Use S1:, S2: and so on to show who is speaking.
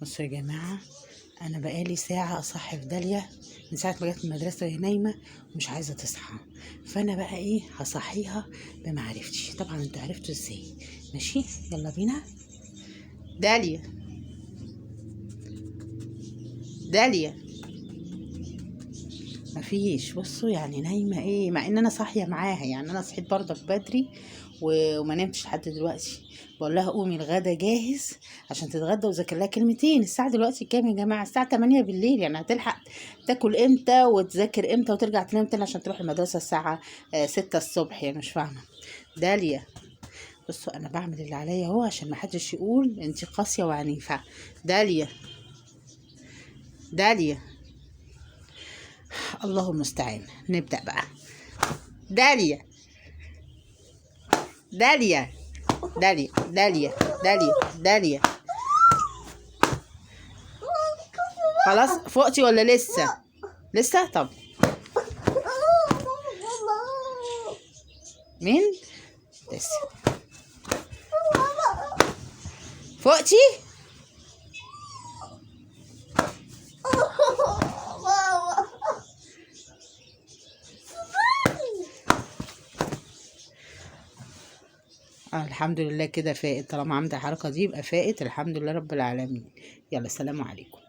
S1: بصوا يا جماعه، انا بقالي ساعه اصحي في داليا من ساعه ما جت من المدرسه وهي نايمه ومش عايزه تصحى. فانا بقى ايه، هصحيها بمعرفتي. طبعا انتوا عرفتوا ازاي. ماشي، يلا بينا. داليا، داليا، مفيش. بصوا يعني نايمه ايه، مع ان انا صاحيه معاها. يعني انا صحيت برضك بدري وما نمتش لحد دلوقتي. بقول لها قومي الغدا جاهز عشان تتغدى وذاكر لها كلمتين. الساعه دلوقتي كام يا جماعه؟ الساعه 8 بالليل. يعني هتلحق تاكل امتى وتذاكر امتى وترجع تنام تاني عشان تروح المدرسه الساعه 6 الصبح؟ يعني مش فاهمه. داليا، بصوا انا بعمل اللي عليا اهو عشان ما حدش يقول انت قاسيه وعنيفه. داليا، داليا، الله المستعان. نبدا بقى. داليا، داليا، داليا، داليا، داليا، داليا. خلاص فوقتي ولا لسه؟ لسه. طب مين؟ لسه. فوقتي. الحمد لله كده فائت. طالما عملت الحركه دي يبقى فائت. الحمد لله رب العالمين. يلا، سلام عليكم.